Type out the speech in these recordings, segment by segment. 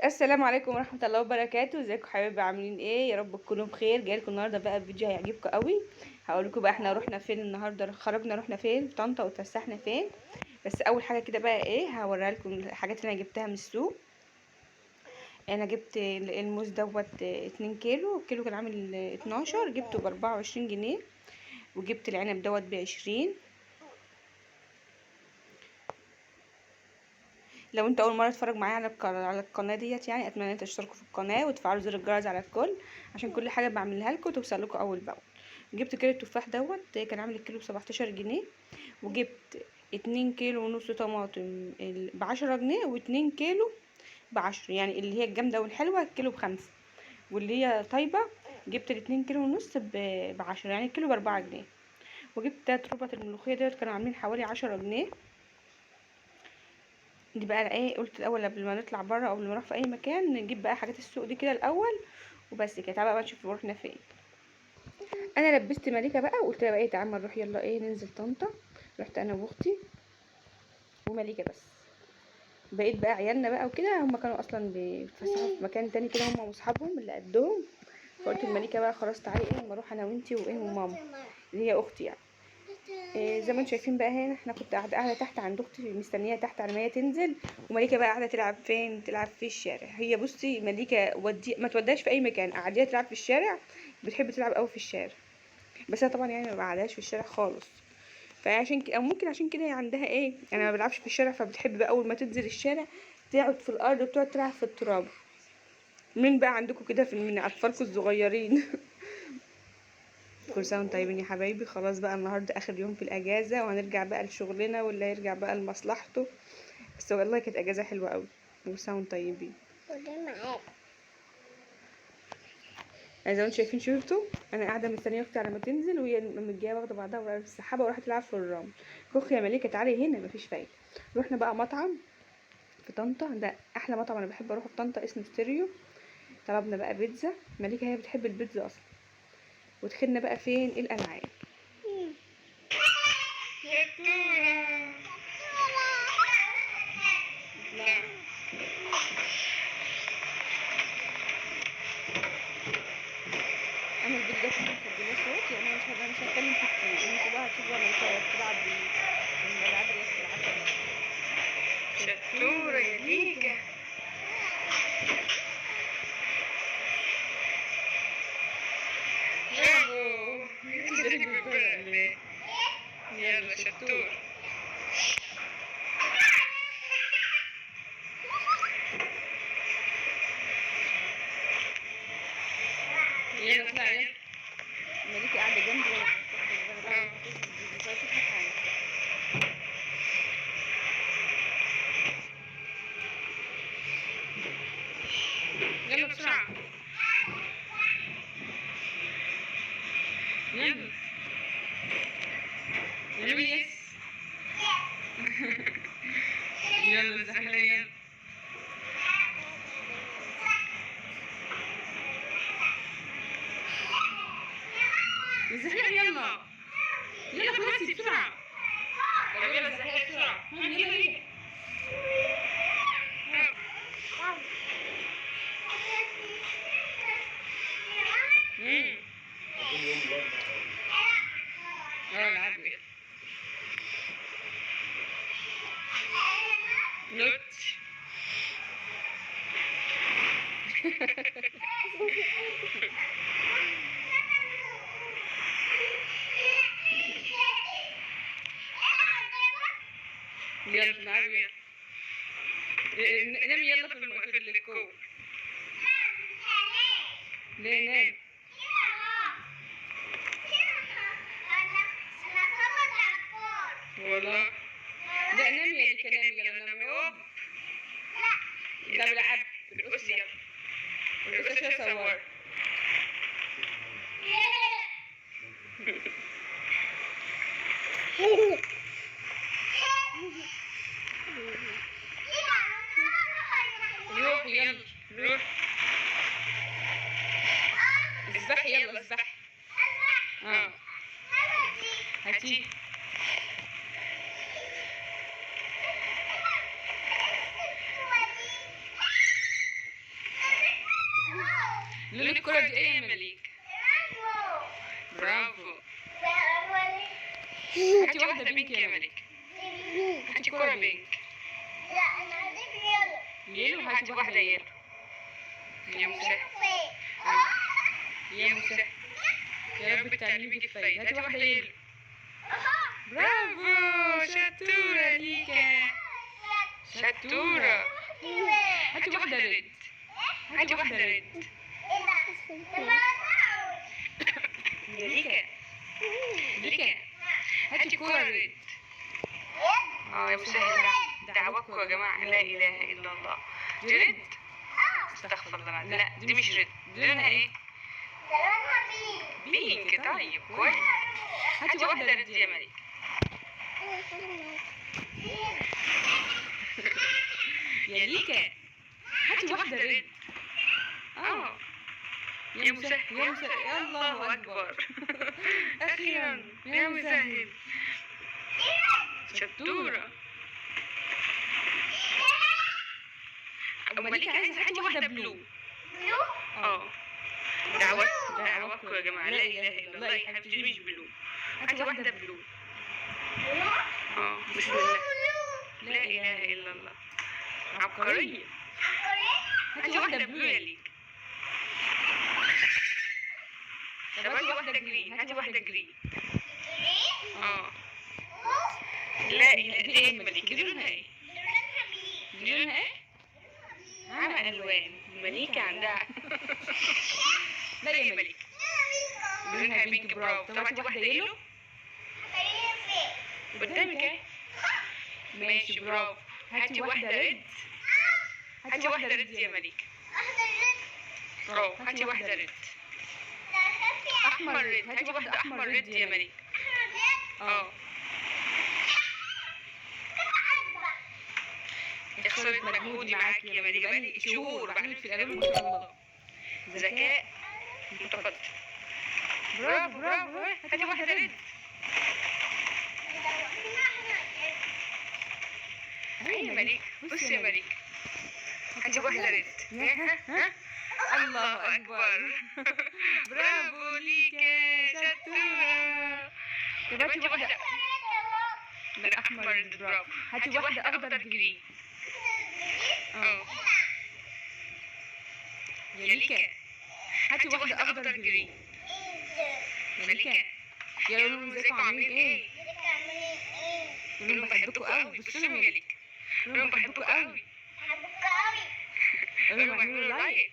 السلام عليكم ورحمة الله وبركاته. ازيكم حبايبي؟ عاملين ايه؟ يا رب تكونوا بخير. جايلكم النهارده بقى فيديو هيعجبكم قوي. هقول لكم بقى احنا رحنا فين النهارده، خرجنا رحنا فين في طنطا واتفسحنا فين. بس اول حاجه كده بقى ايه، هوريها لكم الحاجات اللي انا جبتها من السوق. انا جبت الموز دوت 2 كيلو. الكيلو كان عامل 12، جبته ب24 جنيه. وجبت العنب دوت ب20. لو انت اول مره تتفرج معايا على القناه ديت، يعني اتمنى ان تشتركوا في القناه وتفعلوا زر الجرس على الكل، عشان كل حاجه بعملها لكم توصل لكم اول باول. جبت كيلو التفاح دوت كان عامل الكيلو ب17 جنيه. وجبت 2 كيلو ونص طماطم ب10 جنيه، و2 كيلو ب10، يعني اللي هي الجامده والحلوه الكيلو ب5، واللي هي طيبه جبت ال2 كيلو ونص ب10، يعني الكيلو ب4 جنيه. وجبت 3 ربط الملوخيه ديت كانوا عاملين حوالي 10 جنيه. دي بقى ايه، قلت الاول قبل ما نطلع بره او قبل ما نروح في اي مكان نجيب بقى حاجات السوق دي كده الاول، وبس كده. تعالى بقى نشوف رحنا فين. انا لبست مليكه بقى وقلت لها بقى ايه، تعالى أما نروح، يلا ايه ننزل طنطا. رحت انا واختي ومليكه بس. بقيت بقى عيالنا بقى وكده، هم كانوا اصلا بيتفسحوا في مكان تاني كده، هم واصحابهم اللي قدهم. فقلت لمليكه بقى خلاص تعالي ايه اما اروح انا وانتي وايه وماما، اللي هي اختي يعني. إيه زي ما انتم شايفين بقى، هنا احنا كنت قاعده تحت عند اختي مستنيه تحت على ما هي تنزل. ومليكه بقى قاعده تلعب فين؟ تلعب في الشارع. هي بصي مليكه ما توديهاش في اي مكان، قاعديها تلعب في الشارع. بتحب تلعب قوي في الشارع. بس انا طبعا يعني ما بقعدهاش في الشارع خالص. فعشان او ممكن عشان كده هي عندها ايه، انا ما بلعبش في الشارع، فبتحب بقى اول ما تنزل الشارع تقعد في الارض وتقعد تلعب في التراب. مين بقى عندكم كده من اطفالكم الصغيرين؟ كل سنه وانتم طيبين يا حبايبي. خلاص بقى النهارده اخر يوم في الاجازه، وهنرجع بقى لشغلنا واللي هيرجع بقى لمصلحته. بس والله كانت اجازه حلوه قوي. كل سنه وانتم طيبين. زي ما انتم شايفين، شفتوا انا قاعده مستنيه اختي على ما تنزل، وهي جايه واخده بعضها ورايحه في السحابه وراحت تلعب في الرمل. كوخي يا مليكه تعالي هنا، مفيش فايده. رحنا بقى مطعم في طنطا، ده احلى مطعم انا بحب اروح في طنطا، اسمه ستيريو. طلبنا بقى بيتزا، مليكه هي بتحب البيتزا اصلا. ودخلنا بقى فين؟ الالعاب. انا البيت ده كنت مسجله صوت، يعني انا مش هتكلم فيه كتير، انتوا بقى هتشوفوا انا بتلعب الالعاب اللي هي بتلعبها. شطورة يا ليكا. برافو. تدري بالبرة ليه؟ يلا شطور. يلا اطلع يلا. مليكة قاعدة جنبي وانا بعمل تضحك على نفسها. يلا بسرعة. يلا. اعملي يس. يلا الزحلة يلا. الزحلقة يلا. يلا خلصي بسرعة. طب يلا الزحلقة بسرعة. يلا ليكا. العبي يلا. نوت. يلا العبي يلا. نامي يلا في الكون. ليه نام؟ والله. لا نامي يا ليكا، نامي يلا نامي. هوب. ده بلعب القص يلا. القص شوية صور. روح يلا روح. اسبحي يلا اسبحي. هاتي. لون الكرة دي ايه يا مليك؟ برافو. هاتي واحدة بينك يا مليك. هاتي كرة بينك. يلو. هاتي واحدة يلو. يا مسهل. يا مسهل. يا رب التعليم يجي فايد. هاتي واحدة يلو. برافو. شطورة ليكا. شطورة. هاتي واحدة ريد. هاتي واحدة ريد. ليكا. ليكا. هاتي كورة ريد. يا مسهل. دعواتكم يا جماعة. لا إله إلا الله. دي ريد. استغفر الله العظيم. لا دي مش ريد. دي لونها ايه؟ بينك. طيب كويس. هاتي واحدة ريد يا مليك. يا ليكا. هاتي واحدة ريد. يا مسهل. يا مسهل. يا الله أكبر. أخيرا يا مسهل. شطورة. مليكة عايزة. هاتي واحدة بلو. دعواتكم يا جماعة. لا إله إلا الله. يا حبيبتي دي مش بلو. هاتي واحدة بلو. بسم الله. لا إله إلا الله. عبقرية. هاتي واحدة بلو يا ليك. طب هاتي واحدة جرين. هاتي واحدة جرين. لا دي ايه مليكة؟ دي لونها ايه؟ دي لونها ايه؟ عامة ألوان. مليكة عندها. لا يا مليكة. لونها بينك. برافو. طب هاتي واحدة يلو. قدامك اهي. ماشي برافو. هاتي واحدة ريد. هاتي واحدة ريد يا مليكة. برافو. هاتي واحدة ريد. أحمر ريد. هاتي واحدة أحمر ريد يا مليكة. خسرت مجهودي معاكي يا مليكة. بقالي شهور بعمل في الألوان ما شاء الله. ذكاء متقدم. برافو برافو. هاتي واحدة ريد. هاي يا مليكة. بصي يا مليكة. هاتي واحدة ريد. ها. الله أكبر. برافو ليكا. شطورة. طب هاتي واحدة. لا أحمر ريد. برافو. هاتي واحدة أخضر جرين. يا ليكا. هاتي واحدة أخضر جرين. مليكة. يا لولو ازيكم عاملين ايه؟ لولو بحبكوا قوي. بصوا لهم يا ليكا. لولو بحبكوا قوي. لولو اعملوا لايك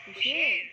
وشير.